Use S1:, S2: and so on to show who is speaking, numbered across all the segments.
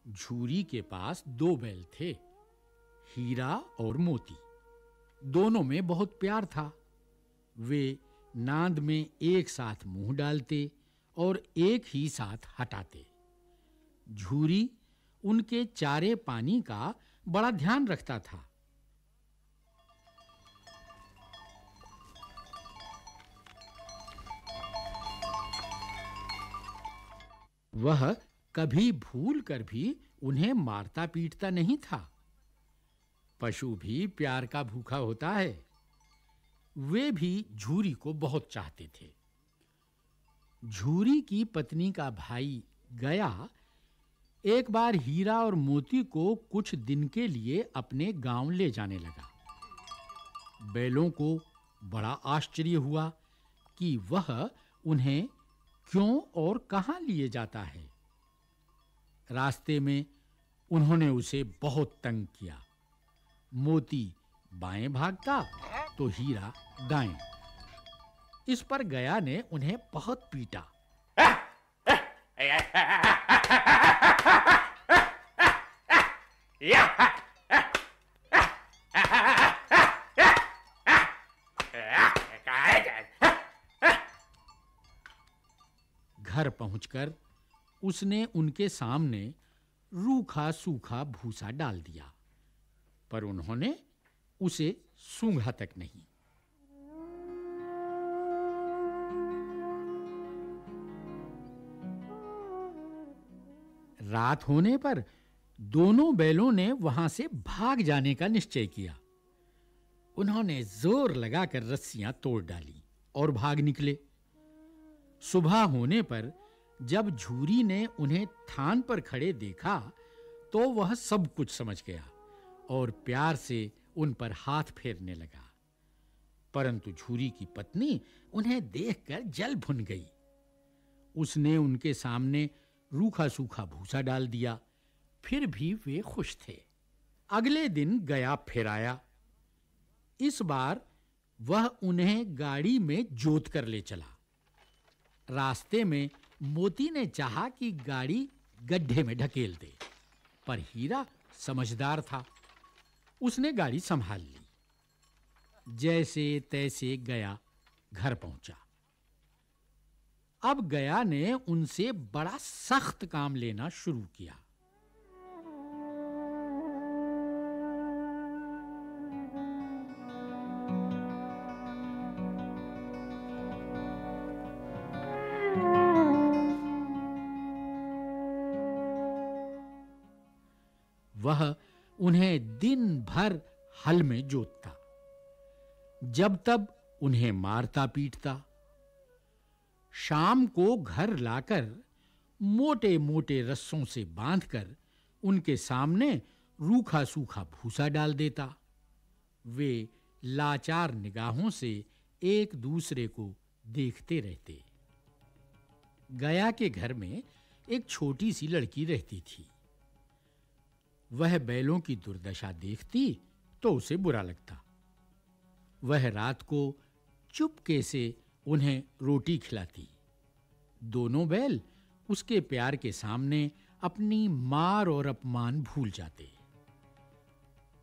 S1: झूरी के पास 2 बैल थे, हीरा और मोती। दोनों में बहुत प्यार था। वे नांद में एक साथ मुंह डालते और एक ही साथ हटाते। झूरी उनके चारे पानी का बड़ा ध्यान रखता था। वह कभी भूल कर भी उन्हें मारता पीटता नहीं था। पशु भी प्यार का भूखा होता है। वे भी झूरी को बहुत चाहते थे। झूरी की पत्नी का भाई गया एक बार हीरा और मोती को कुछ दिन के लिए अपने गांव ले जाने लगा। बैलों को बड़ा आश्चर्य हुआ कि वह उन्हें क्यों और कहां लिए जाता है। रास्ते में उन्होंने उसे बहुत तंग किया। मोती बाएं भागता तो हीरा दाएं। इस पर गया ने उन्हें बहुत पीटा। घर पहुंचकर उसने उनके सामने रूखा सूखा भूसा डाल दिया, पर उन्होंने उसे सूंघा तक नहीं। रात होने पर दोनों बैलों ने वहां से भाग जाने का निश्चय किया। उन्होंने जोर लगाकर रस्सियां तोड़ डाली और भाग निकले। सुबह होने पर जब झूरी ने उन्हें थान पर खड़े देखा तो वह सब कुछ समझ गया और प्यार से उन पर हाथ फेरने लगा। परंतु झूरी की पत्नी उन्हें देखकर जल भुन गई। उसने उनके सामने रूखा सूखा भूसा डाल दिया, फिर भी वे खुश थे। अगले दिन गया फिर आया। इस बार वह उन्हें गाड़ी में जोत कर ले चला। रास्ते में मोती ने चाहा कि गाड़ी गड्ढे में ढकेल दे, पर हीरा समझदार था। उसने गाड़ी संभाल ली। जैसे तैसे गया घर पहुंचा। अब गया ने उनसे बड़ा सख्त काम लेना शुरू किया। वह उन्हें दिन भर हल में जोतता, जब तब उन्हें मारता पीटता। शाम को घर लाकर मोटे-मोटे रस्सों से बांधकर उनके सामने रूखा सूखा भूसा डाल देता। वे लाचार निगाहों से एक दूसरे को देखते रहते। गया के घर में एक छोटी सी लड़की रहती थी। वह बैलों की दुर्दशा देखती तो उसे बुरा लगता। वह रात को चुपके से उन्हें रोटी खिलाती। दोनों बैल उसके प्यार के सामने अपनी मार और अपमान भूल जाते।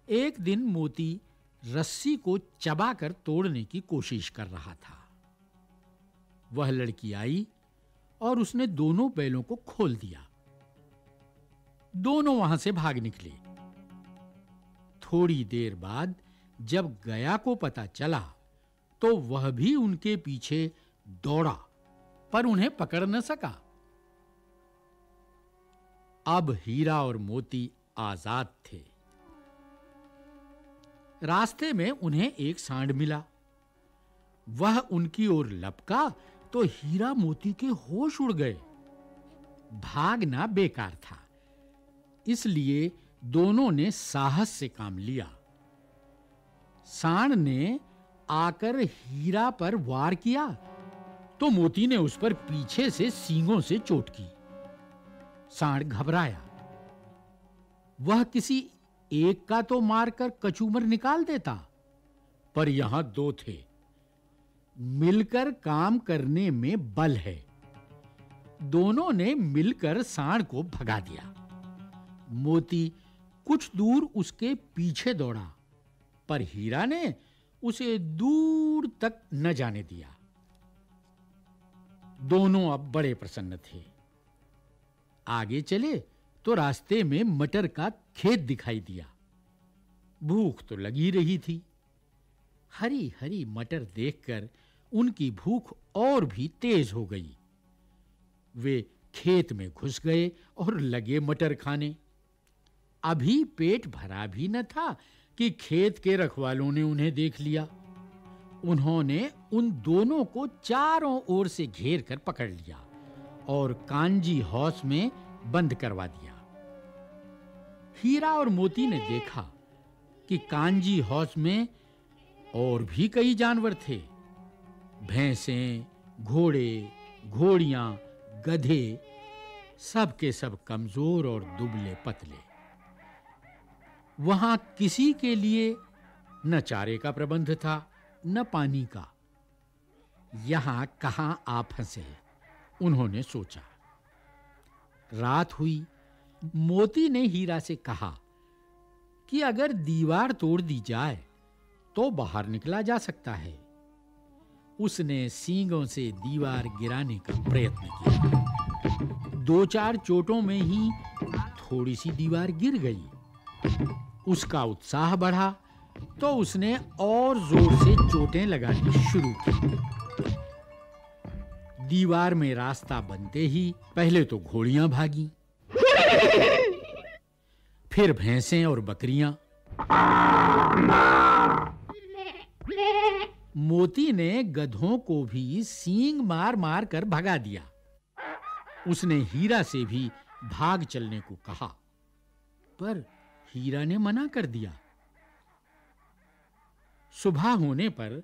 S1: एक दिन मोती रस्सी को चबाकर तोड़ने की कोशिश कर रहा था। वह लड़की आई और उसने दोनों बैलों को खोल दिया। दोनों वहां से भाग निकले। थोड़ी देर बाद जब गया को पता चला तो वह भी उनके पीछे दौड़ा, पर उन्हें पकड़ न सका। अब हीरा और मोती आजाद थे। रास्ते में उन्हें एक सांड मिला। वह उनकी ओर लपका तो हीरा मोती के होश उड़ गए। भागना बेकार था, इसलिए दोनों ने साहस से काम लिया। सांड ने आकर हीरा पर वार किया तो मोती ने उस पर पीछे से सींगों से चोट की। सांड घबराया। वह किसी एक का तो मारकर कचूमर निकाल देता, पर यहां 2 थे। मिलकर काम करने में बल है। दोनों ने मिलकर सांड को भगा दिया। मोती कुछ दूर उसके पीछे दौड़ा, पर हीरा ने उसे दूर तक न जाने दिया। दोनों अब बड़े प्रसन्न थे। आगे चले तो रास्ते में मटर का खेत दिखाई दिया। भूख तो लगी रही थी। हरी हरी मटर देखकर उनकी भूख और भी तेज हो गई। वे खेत में घुस गए और लगे मटर खाने। अभी पेट भरा भी न था कि खेत के रखवालों ने उन्हें देख लिया। उन्होंने उन दोनों को चारों ओर से घेर कर पकड़ लिया और कांजी हाउस में बंद करवा दिया। हीरा और मोती ने देखा कि कांजी हाउस में और भी कई जानवर थे। भैंसें, घोड़े, घोड़ियां, गधे, सब के सब कमजोर और दुबले पतले। वहां किसी के लिए न चारे का प्रबंध था न पानी का। यहां कहां आ फंसे, उन्होंने सोचा। रात हुई। मोती ने हीरा से कहा कि अगर दीवार तोड़ दी जाए तो बाहर निकला जा सकता है। उसने सींगों से दीवार गिराने का प्रयत्न किया। 2-4 चोटों में ही थोड़ी सी दीवार गिर गई। उसका उत्साह बढ़ा तो उसने और जोर से चोटें लगानी शुरू की। दीवार में रास्ता बनते ही पहले तो घोड़ियां भागी, फिर भैंसें और बकरियां। मोती ने गधों को भी सींग मार-मार कर भगा दिया। उसने हीरा से भी भाग चलने को कहा, पर हीरा ने मना कर दिया। सुबह होने पर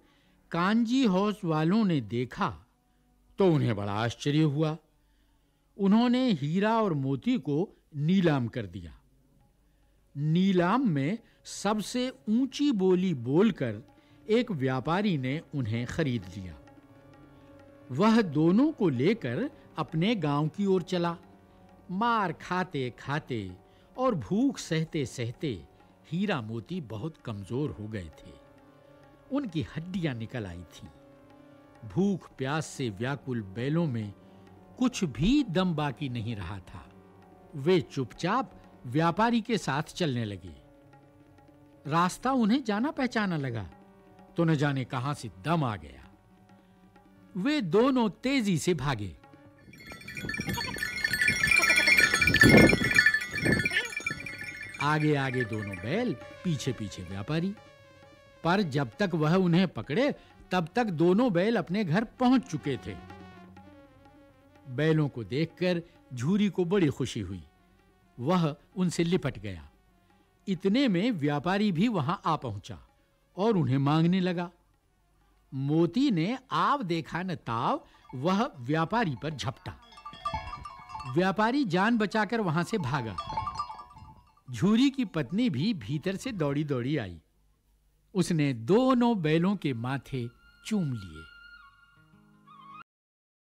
S1: कांजी हाउस वालों ने देखा तो उन्हें बड़ा आश्चर्य हुआ। उन्होंने हीरा और मोती को नीलाम कर दिया। नीलाम में सबसे ऊंची बोली बोलकर एक व्यापारी ने उन्हें खरीद लिया। वह दोनों को लेकर अपने गांव की ओर चला। मार खाते-खाते और भूख सहते-सहते हीरा मोती बहुत कमजोर हो गए थे। उनकी हड्डियां निकल आई थीं। भूख प्यास से व्याकुल बैलों में कुछ भी दम बाकी नहीं रहा था। वे चुपचाप व्यापारी के साथ चलने लगे। रास्ता उन्हें जाना पहचाना लगा तो न जाने कहां से दम आ गया। वे दोनों तेजी से भागे। आगे आगे दोनों बैल, पीछे पीछे व्यापारी। पर जब तक वह उन्हें पकड़े तब तक दोनों बैल अपने घर पहुंच चुके थे। बैलों को देखकर झूरी को बड़ी खुशी हुई। वह उनसे लिपट गया। इतने में व्यापारी भी वहां आ पहुंचा और उन्हें मांगने लगा। मोती ने आव देखा न ताव वह व्यापारी पर झपटा। व्यापारी जान बचाकर वहां से भागा। झूरी की पत्नी भी भीतर से दौड़ी-दौड़ी आई। उसने दोनों बैलों के माथे चूम लिए।